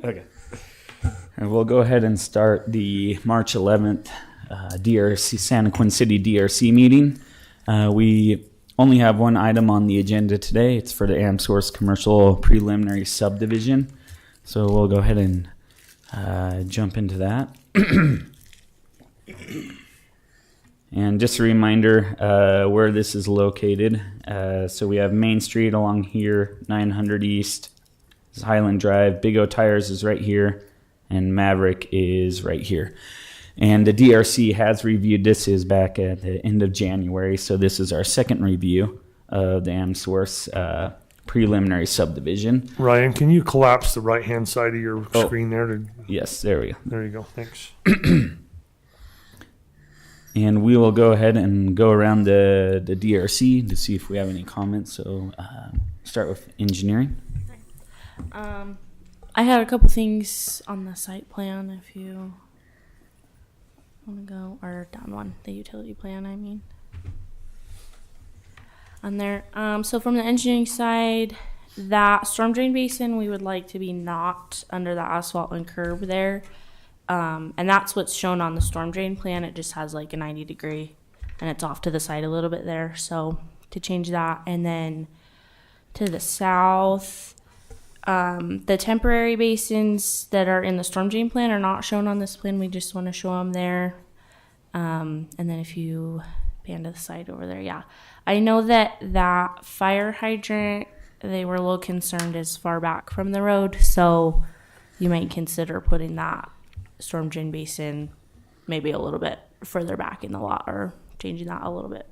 Okay. And we'll go ahead and start the March 11th DRC Santaquin City DRC meeting. We only have one item on the agenda today. It's for the AmSource Commercial Preliminary Subdivision. So we'll go ahead and jump into that. And just a reminder where this is located. So we have Main Street along here, 900 East. This is Highland Drive. Big O Tires is right here, and Maverick is right here. And the DRC has reviewed this is back at the end of January, so this is our second review of the AmSource preliminary subdivision. Ryan, can you collapse the right-hand side of your screen there? Yes, there we go. There you go. Thanks. And we will go ahead and go around the DRC to see if we have any comments. So start with engineering. I had a couple things on the site plan if you want to go, or down one, the utility plan, I mean. On there. So from the engineering side, that storm drain basin, we would like to be not under the asphalt and curb there. And that's what's shown on the storm drain plan. It just has like a 90-degree and it's off to the side a little bit there. So to change that. And then to the south, the temporary basins that are in the storm drain plan are not shown on this plan. We just want to show them there. And then if you pan to the side over there, yeah. I know that fire hydrant, they were a little concerned is far back from the road. So you might consider putting that storm drain basin maybe a little bit further back in the lot or changing that a little bit.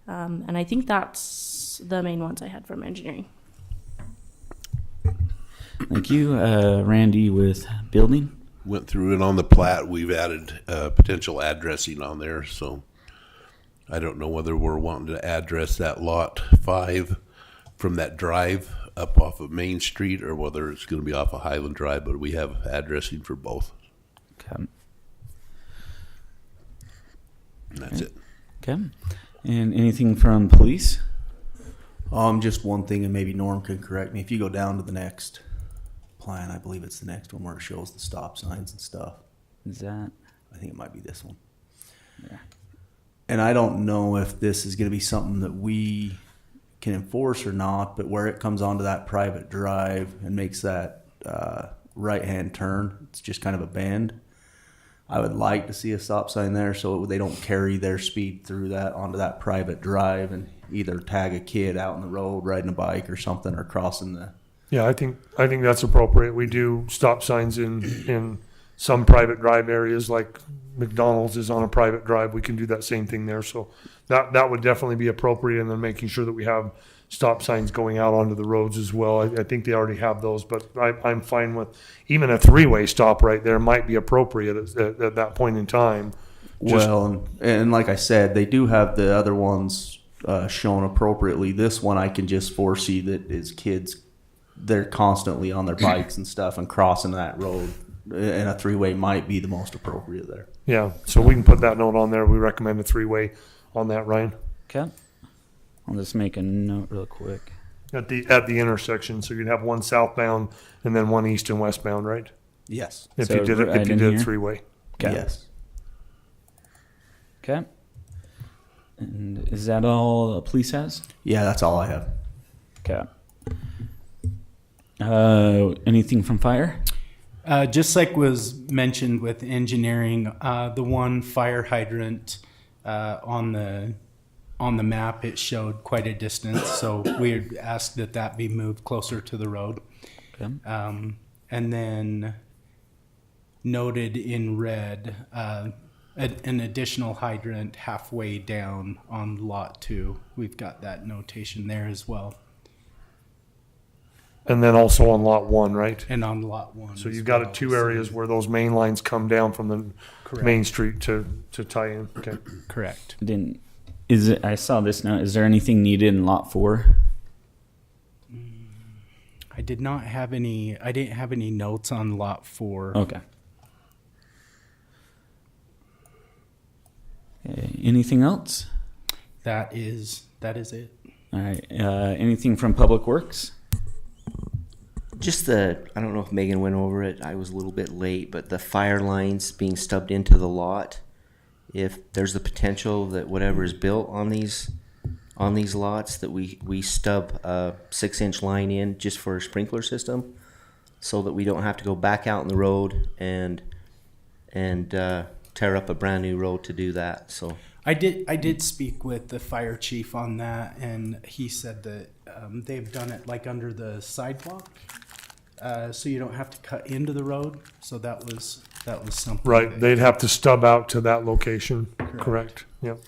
And I think that's the main ones I had from engineering. Thank you. Randy with building. Went through it on the plat. We've added potential addressing on there, so I don't know whether we're wanting to address that lot 5 from that drive up off of Main Street or whether it's going to be off of Highland Drive, but we have addressing for both. Okay. And that's it. Okay. And anything from police? Just one thing, and maybe Norm can correct me. If you go down to the next plan, I believe it's the next one where it shows the stop signs and stuff. Is that? I think it might be this one. Yeah. And I don't know if this is going to be something that we can enforce or not, but where it comes onto that private drive and makes that right-hand turn, it's just kind of a bend. I would like to see a stop sign there so they don't carry their speed through that onto that private drive and either tag a kid out on the road riding a bike or something or crossing the... Yeah, I think that's appropriate. We do stop signs in some private drive areas, like McDonald's is on a private drive. We can do that same thing there. So that would definitely be appropriate. And then making sure that we have stop signs going out onto the roads as well. I think they already have those, but I'm fine with even a 3-way stop right there might be appropriate at that point in time. Well, and like I said, they do have the other ones shown appropriately. This one I can just foresee that is kids, they're constantly on their bikes and stuff and crossing that road, and a 3-way might be the most appropriate there. Yeah, so we can put that note on there. We recommend a 3-way on that, Ryan. Okay. I'll just make a note real quick. At the intersection, so you'd have one southbound and then one east and westbound, right? Yes. If So you did right a in here? 3-way. Okay. Yes. Okay. And is that all the police has? Yeah, that's all I have. Okay. Anything from fire? Just like was mentioned with engineering, the one fire hydrant on the map, it showed quite a distance, so we had asked that be moved closer to the road. Okay. And then noted in red an additional hydrant halfway down on lot 2. We've got that notation there as well. And then also on lot 1, right? And on lot 1. So you've got 2 areas where those main lines come down from the Correct. main street to tie in. Okay. Correct. I saw this note. Is there anything needed in lot 4? I didn't have any notes on lot 4. Okay. Anything else? That is it. All right. Anything from Public Works? Just I don't know if Megan went over it. I was a little bit late, but the fire lines being stubbed into the lot. If there's the potential that whatever is built on these lots, that we stub a 6-inch line in just for a sprinkler system, so that we don't have to go back out in the road and tear up a brand new road to do that. So I did speak with the fire chief on that, and he said that they've done it like under the sidewalk, so you don't have to cut into the road. So that was something. Right, they'd have to stub out to that location. Correct. Yep.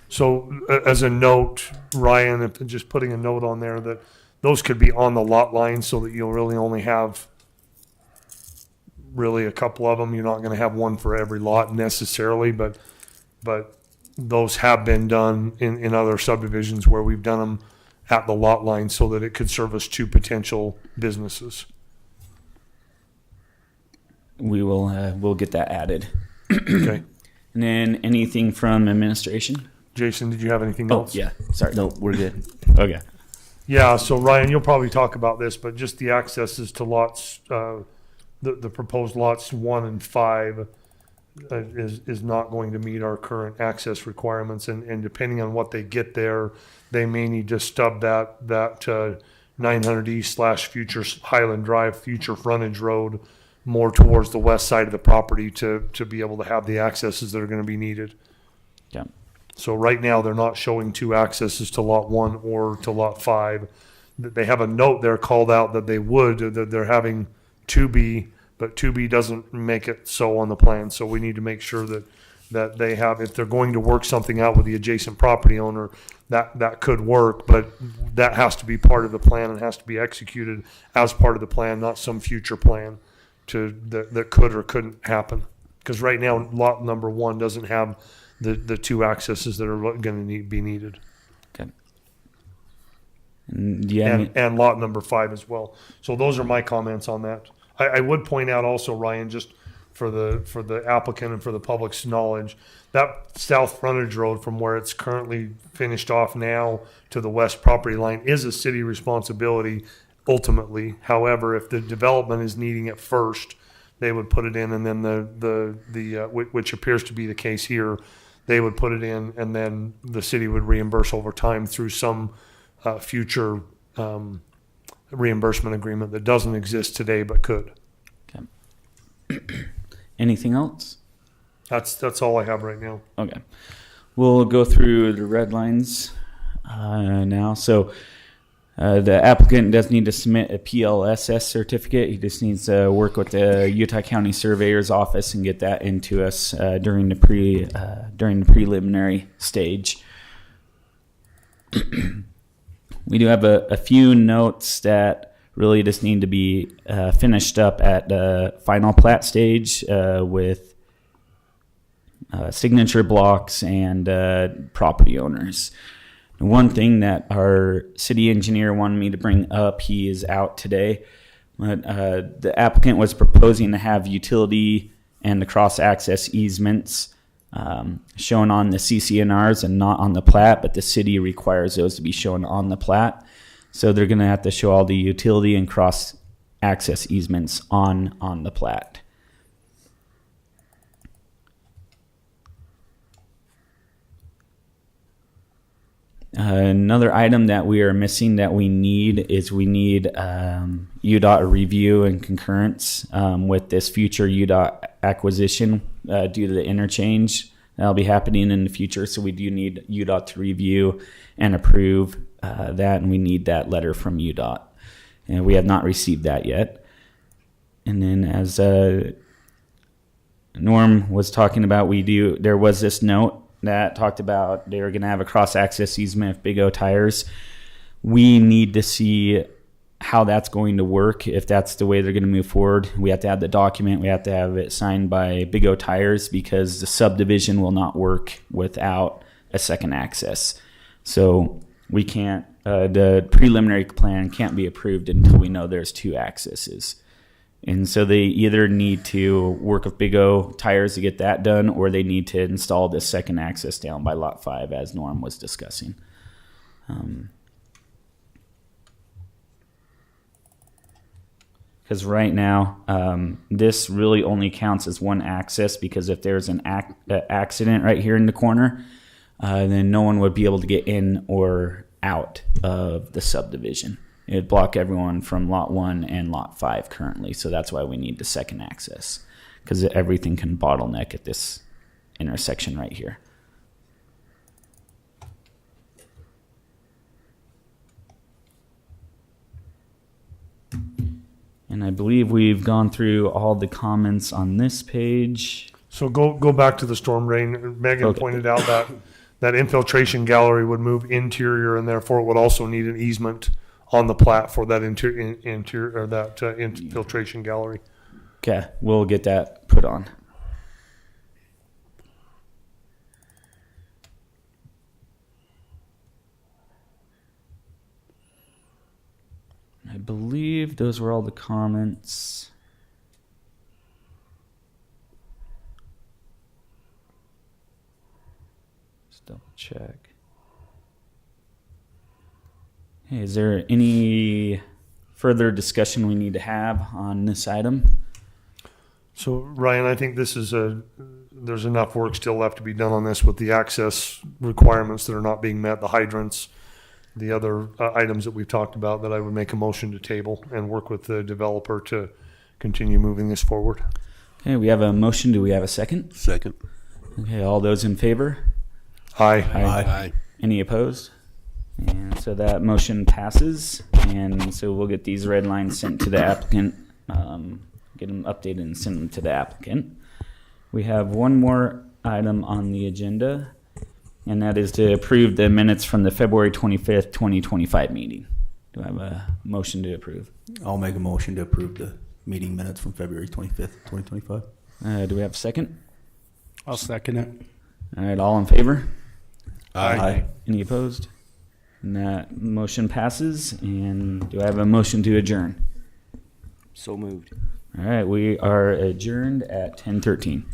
So as a note, Ryan, if just putting a note on there that those could be on the lot line, so that you'll really only have really a couple of them. You're not going to have one for every lot necessarily, but those have been done in other subdivisions where we've done them at the lot line so that it could service 2 potential businesses. We'll get that added. Okay. And then anything from administration? Jason, did you have anything else? Yeah, sorry. no, we're good. Okay. Yeah, so Ryan, you'll probably talk about this, but just the accesses to lots, the proposed lots 1 and 5 is not going to meet our current access requirements, and depending on what they get there, they may need to stub that 900 East / future Highland Drive, future frontage road more towards the west side of the property to be able to have the accesses that are going to be needed. Yeah. So right now, they're not showing 2 accesses to lot 1 or to lot 5. They have a note there called out that they would, that they're having 2B, but 2B doesn't make it so on the plan. So we need to make sure that they have, if they're going to work something out with the adjacent property owner, that could work, but that has to be part of the plan and has to be executed as part of the plan, not some future plan that could or couldn't happen. Because right now, lot number 1 doesn't have the 2 accesses that are going to be needed. Okay. And lot number 5 as well. So those are my comments on that. I would point out also, Ryan, just for the applicant and for the public's knowledge, that south frontage road from where it's currently finished off now to the west property line is a city responsibility ultimately. However, if the development is needing it first, they would put it in, and then the which appears to be the case here, they would put it in, and then the city would reimburse over time through some future reimbursement agreement that doesn't exist today but could. Okay. Anything else? That's all I have right now. Okay. We'll go through the red lines now. So the applicant does need to submit a PLSS certificate. He just needs to work with the Utah County Surveyor's Office and get that into us during the preliminary stage. We do have a few notes that really just need to be finished up at the final plat stage with signature blocks and property owners. One thing that our city engineer wanted me to bring up, he is out today, but the applicant was proposing to have utility and the cross-access easements shown on the CCNRs and not on the plat, but the city requires those to be shown on the plat. So they're going to have to show all the utility and cross-access easements on the plat. Another item that we are missing that we need UDOT review and concurrence with this future UDOT acquisition due to the interchange that'll be happening in the future. So we do need UDOT to review and approve that, and we need that letter from UDOT. And we have not received that yet. And then as Norm was talking about, there was this note that talked about they were going to have a cross-access easement of Big O Tires. We need to see how that's going to work, if that's the way they're going to move forward. We have to have the document. We have to have it signed by Big O Tires because the subdivision will not work without a second access. So we can't, the preliminary plan can't be approved until we know there's 2 accesses. And so they either need to work with Big O Tires to get that done, or they need to install this second access down by Lot 5, as Norm was discussing. Because right now, this really only counts as one access, because if there's an accident right here in the corner, then no one would be able to get in or out of the subdivision. It would block everyone from lot 1 and lot 5 currently. So that's why we need the second access, because everything can bottleneck at this intersection right here. And I believe we've gone through all the comments on this page. So go back to the storm drain. Megan Okay. pointed out that infiltration gallery would move interior, and therefore it would also need an easement on the plat for that interior or that infiltration gallery. Okay, we'll get that put on. I believe those were all the comments. Let's double check. Hey, is there any further discussion we need to have on this item? So Ryan, I think this is there's enough work still left to be done on this with the access requirements that are not being met, the hydrants, the other items that we've talked about, that I would make a motion to table and work with the developer to continue moving this forward. Okay, we have a motion. Do we have a second? Second. Okay, all those in favor? Aye. Aye. Any opposed? And so that motion passes. And so we'll get these red lines sent to the applicant, get them updated and send them to the applicant. We have one more item on the agenda, and that is to approve the minutes from the February 25th, 2025 meeting. Do I have a motion to approve? I'll make a motion to approve the meeting minutes from February 25th, 2025. Do we have a second? I'll second it. All right, all in favor? Aye. Any opposed? And that motion passes. And do I have a motion to adjourn? So moved. All right, we are adjourned at 10:13.